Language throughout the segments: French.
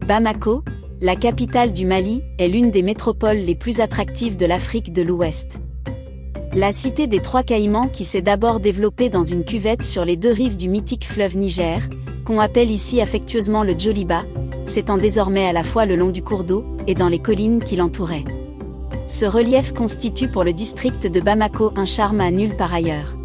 Bamako, la capitale du Mali, est l'une des métropoles les plus attractives de l'Afrique de l'Ouest. La cité des Trois Caïmans qui s'est d'abord développée dans une cuvette sur les deux rives du mythique fleuve Niger, qu'on appelle ici affectueusement le Djoliba, s'étend désormais à la fois le long du cours d'eau et dans les collines qui l'entouraient. Ce relief constitue pour le district de Bamako un charme à nul par ailleurs.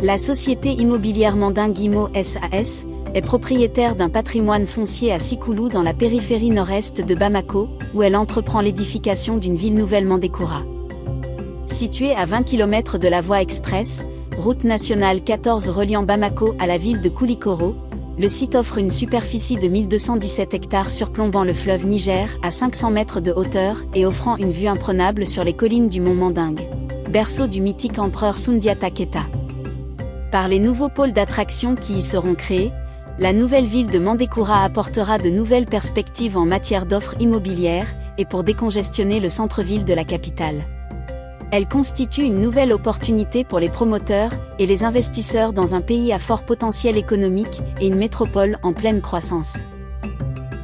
La société immobilière Manding Immo SAS est propriétaire d'un patrimoine foncier à Sikoulou dans la périphérie nord-est de Bamako, où elle entreprend l'édification d'une ville nouvelle Mandékoura. Située à 20 km de la voie express, route nationale 14 reliant Bamako à la ville de Koulikoro, le site offre une superficie de 1217 hectares surplombant le fleuve Niger à 500 mètres de hauteur et offrant une vue imprenable sur les collines du mont Manding, berceau du mythique empereur Soundiata Keita. Par les nouveaux pôles d'attraction qui y seront créés, la nouvelle ville de Mandékoura apportera de nouvelles perspectives en matière d'offres immobilières et pour décongestionner le centre-ville de la capitale. Elle constitue une nouvelle opportunité pour les promoteurs et les investisseurs dans un pays à fort potentiel économique et une métropole en pleine croissance.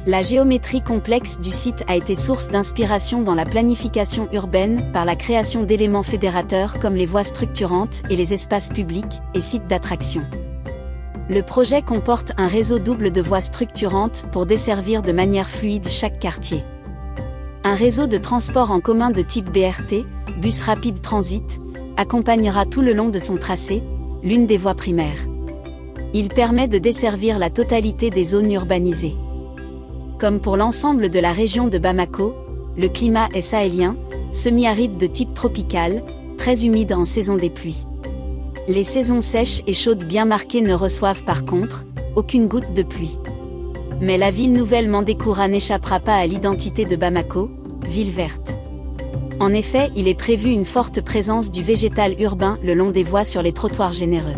La géométrie complexe du site a été source d'inspiration dans la planification urbaine par la création d'éléments fédérateurs comme les voies structurantes et les espaces publics et sites d'attraction. Le projet comporte un réseau double de voies structurantes pour desservir de manière fluide chaque quartier. Un réseau de transport en commun de type BRT, bus rapide transit, accompagnera tout le long de son tracé, l'une des voies primaires. Il permet de desservir la totalité des zones urbanisées. Comme pour l'ensemble de la région de Bamako, le climat est sahélien, semi-aride de type tropical, très humide en saison des pluies. Les saisons sèches et chaudes bien marquées ne reçoivent par contre aucune goutte de pluie. Mais la ville nouvelle Mandékoura n'échappera pas à l'identité de Bamako, ville verte. En effet, il est prévu une forte présence du végétal urbain le long des voies sur les trottoirs généreux.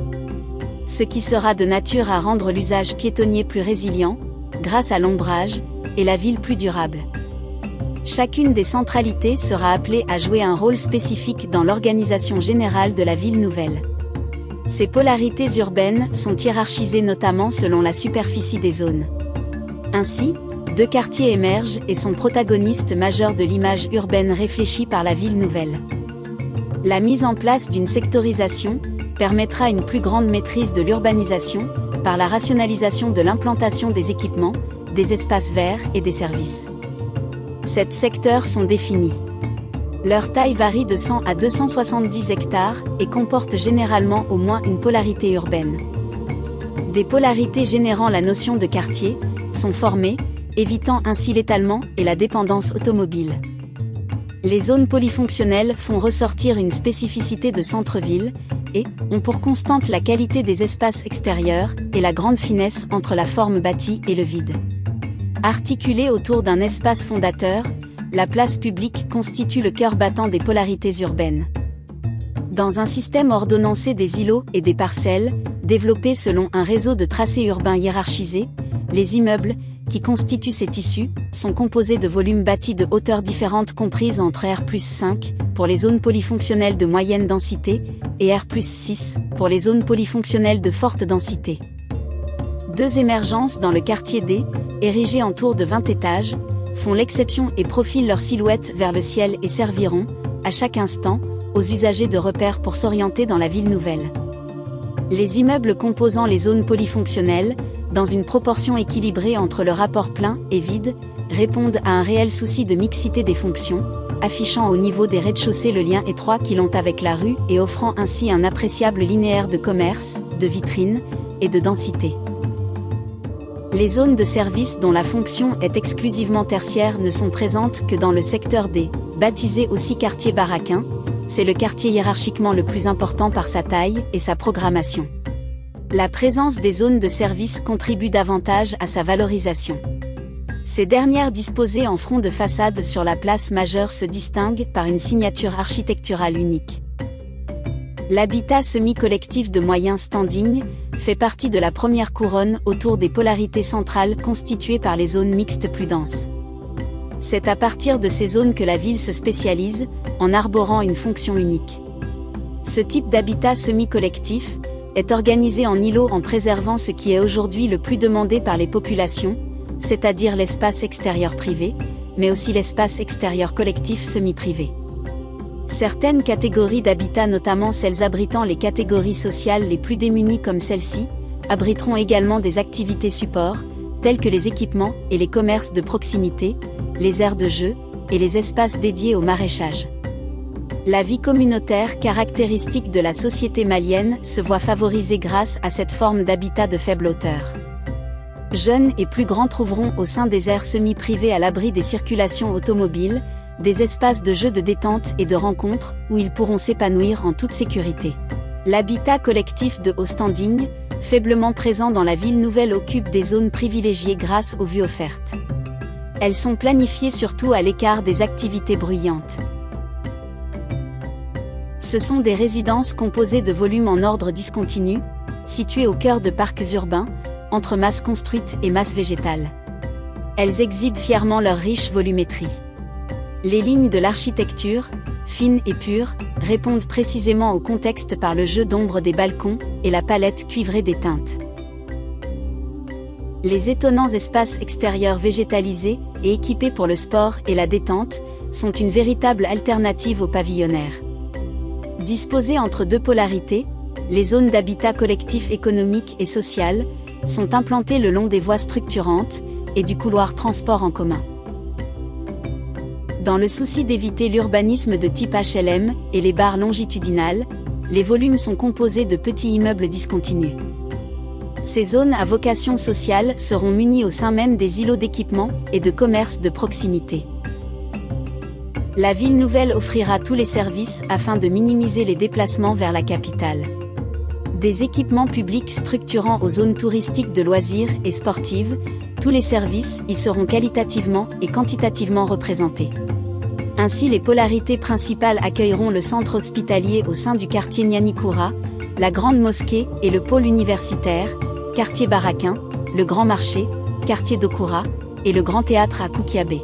Ce qui sera de nature à rendre l'usage piétonnier plus résilient, grâce à l'ombrage, et la ville plus durable. Chacune des centralités sera appelée à jouer un rôle spécifique dans l'organisation générale de la ville nouvelle. Ces polarités urbaines sont hiérarchisées notamment selon la superficie des zones. Ainsi, deux quartiers émergent et sont protagonistes majeurs de l'image urbaine réfléchie par la ville nouvelle. La mise en place d'une sectorisation permettra une plus grande maîtrise de l'urbanisation, par la rationalisation de l'implantation des équipements, des espaces verts et des services. Sept secteurs sont définis. Leur taille varie de 100 à 270 hectares et comporte généralement au moins une polarité urbaine. Des polarités générant la notion de quartier sont formées, évitant ainsi l'étalement et la dépendance automobile. Les zones polyfonctionnelles font ressortir une spécificité de centre-ville et ont pour constante la qualité des espaces extérieurs et la grande finesse entre la forme bâtie et le vide. Articulée autour d'un espace fondateur, la place publique constitue le cœur battant des polarités urbaines. Dans un système ordonnancé des îlots et des parcelles, développé selon un réseau de tracés urbains hiérarchisés, les immeubles, qui constituent ces tissus, sont composés de volumes bâtis de hauteurs différentes comprises entre R+5 pour les zones polyfonctionnelles de moyenne densité et R+6 pour les zones polyfonctionnelles de forte densité. Deux émergences dans le quartier D, érigées en tour de 20 étages, font l'exception et profilent leur silhouette vers le ciel et serviront, à chaque instant, aux usagers de repères pour s'orienter dans la ville nouvelle. Les immeubles composant les zones polyfonctionnelles, dans une proportion équilibrée entre le rapport plein et vide, répondent à un réel souci de mixité des fonctions, affichant au niveau des rez-de-chaussée le lien étroit qu'ils ont avec la rue et offrant ainsi un appréciable linéaire de commerce, de vitrines et de densité. Les zones de service dont la fonction est exclusivement tertiaire ne sont présentes que dans le secteur D, baptisé aussi quartier baraquin. C'est le quartier hiérarchiquement le plus important par sa taille et sa programmation. La présence des zones de service contribue davantage à sa valorisation. Ces dernières disposées en front de façade sur la place majeure se distinguent par une signature architecturale unique. L'habitat semi-collectif de moyen standing fait partie de la première couronne autour des polarités centrales constituées par les zones mixtes plus denses. C'est à partir de ces zones que la ville se spécialise, en arborant une fonction unique. Ce type d'habitat semi-collectif est organisé en îlots en préservant ce qui est aujourd'hui le plus demandé par les populations, c'est-à-dire l'espace extérieur privé, mais aussi l'espace extérieur collectif semi-privé. Certaines catégories d'habitat, notamment celles abritant les catégories sociales les plus démunies comme celle-ci, abriteront également des activités supports, telles que les équipements et les commerces de proximité, les aires de jeu, et les espaces dédiés au maraîchage. La vie communautaire caractéristique de la société malienne se voit favorisée grâce à cette forme d'habitat de faible hauteur. Jeunes et plus grands trouveront au sein des aires semi-privées à l'abri des circulations automobiles, des espaces de jeux de détente et de rencontres où ils pourront s'épanouir en toute sécurité. L'habitat collectif de haut standing, faiblement présent dans la ville nouvelle, occupe des zones privilégiées grâce aux vues offertes. Elles sont planifiées surtout à l'écart des activités bruyantes. Ce sont des résidences composées de volumes en ordre discontinu, situées au cœur de parcs urbains, entre masses construites et masses végétales. Elles exhibent fièrement leur riche volumétrie. Les lignes de l'architecture, fines et pures, répondent précisément au contexte par le jeu d'ombre des balcons et la palette cuivrée des teintes. Les étonnants espaces extérieurs végétalisés et équipés pour le sport et la détente sont une véritable alternative aux pavillonnaires. Disposées entre deux polarités, les zones d'habitat collectif économique et social sont implantées le long des voies structurantes et du couloir transport en commun. Dans le souci d'éviter l'urbanisme de type HLM et les barres longitudinales, les volumes sont composés de petits immeubles discontinus. Ces zones à vocation sociale seront munies au sein même des îlots d'équipements et de commerces de proximité. La ville nouvelle offrira tous les services afin de minimiser les déplacements vers la capitale. Des équipements publics structurant aux zones touristiques de loisirs et sportives, tous les services y seront qualitativement et quantitativement représentés. Ainsi, les polarités principales accueilleront le centre hospitalier au sein du quartier Nianikura, la grande mosquée et le pôle universitaire, quartier Baraquin, le grand marché, quartier d'Okura, et le grand théâtre à Kukiabe.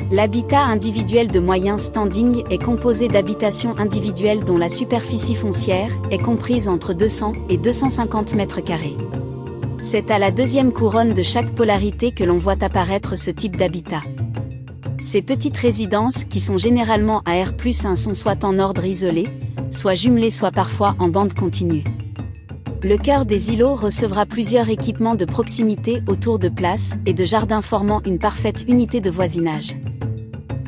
L'habitat individuel de moyen standing est composé d'habitations individuelles dont la superficie foncière est comprise entre 200 et 250 mètres carrés. C'est à la deuxième couronne de chaque polarité que l'on voit apparaître ce type d'habitat. Ces petites résidences, qui sont généralement à R+1, sont soit en ordre isolé, soit jumelées, soit parfois en bande continue. Le cœur des îlots recevra plusieurs équipements de proximité autour de places et de jardins formant une parfaite unité de voisinage.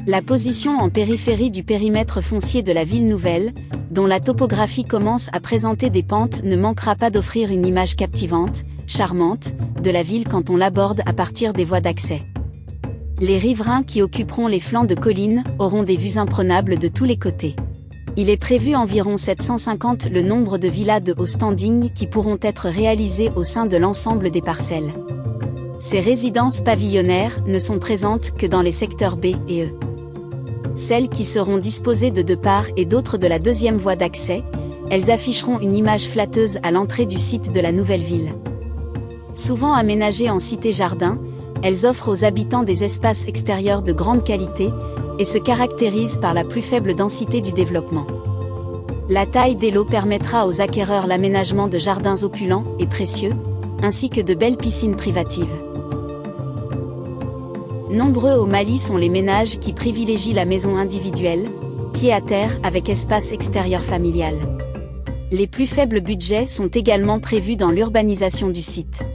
La position en périphérie du périmètre foncier de la ville nouvelle, dont la topographie commence à présenter des pentes, ne manquera pas d'offrir une image captivante, charmante, de la ville quand on l'aborde à partir des voies d'accès. Les riverains qui occuperont les flancs de collines auront des vues imprenables de tous les côtés. Il est prévu environ 750 le nombre de villas de haut standing qui pourront être réalisées au sein de l'ensemble des parcelles. Ces résidences pavillonnaires ne sont présentes que dans les secteurs B et E. Celles qui seront disposées de deux parts et d'autre de la deuxième voie d'accès, elles afficheront une image flatteuse à l'entrée du site de la nouvelle ville. Souvent aménagées en cité-jardin, elles offrent aux habitants des espaces extérieurs de grande qualité et se caractérisent par la plus faible densité du développement. La taille des lots permettra aux acquéreurs l'aménagement de jardins opulents et précieux, ainsi que de belles piscines privatives. Nombreux au Mali sont les ménages qui privilégient la maison individuelle, pied à terre avec espace extérieur familial. Les plus faibles budgets sont également prévus dans l'urbanisation du site.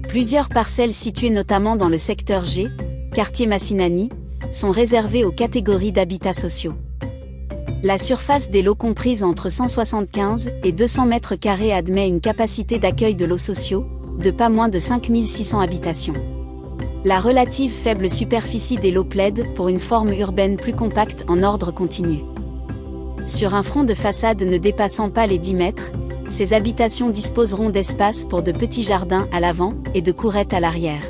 Plusieurs parcelles situées notamment dans le secteur G, quartier Massinani, sont réservées aux catégories d'habitats sociaux. La surface des lots comprise entre 175 et 200 mètres carrés admet une capacité d'accueil de lots sociaux, de pas moins de 5600 habitations. La relative faible superficie des lots plaide pour une forme urbaine plus compacte en ordre continu. Sur un front de façade ne dépassant pas les 10 mètres, ces habitations disposeront d'espaces pour de petits jardins à l'avant et de courettes à l'arrière.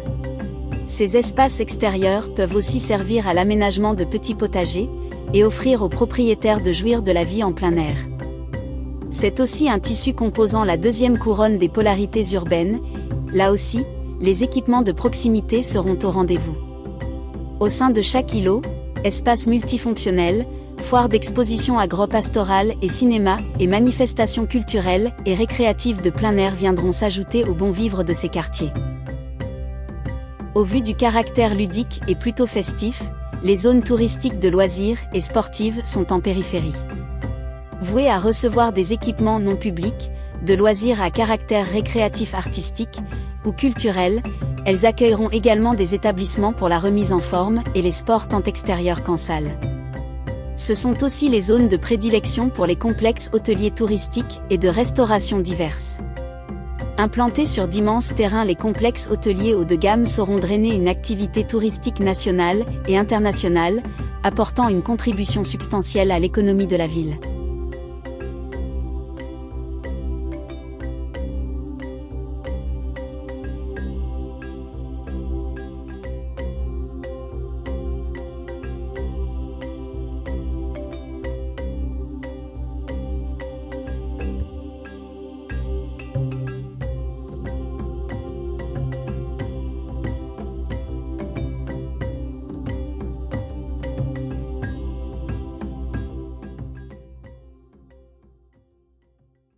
Ces espaces extérieurs peuvent aussi servir à l'aménagement de petits potagers et offrir aux propriétaires de jouir de la vie en plein air. C'est aussi un tissu composant la deuxième couronne des polarités urbaines. Là aussi, les équipements de proximité seront au rendez-vous. Au sein de chaque îlot, espaces multifonctionnels, foires d'exposition agro-pastorales et cinéma et manifestations culturelles et récréatives de plein air viendront s'ajouter au bon vivre de ces quartiers. Au vu du caractère ludique et plutôt festif, les zones touristiques de loisirs et sportives sont en périphérie. Vouées à recevoir des équipements non publics, de loisirs à caractère récréatif artistique ou culturel, elles accueilleront également des établissements pour la remise en forme et les sports tant extérieurs qu'en salle. Ce sont aussi les zones de prédilection pour les complexes hôteliers touristiques et de restauration diverses. Implantés sur d'immenses terrains, les complexes hôteliers haut de gamme sauront drainer une activité touristique nationale et internationale, apportant une contribution substantielle à l'économie de la ville.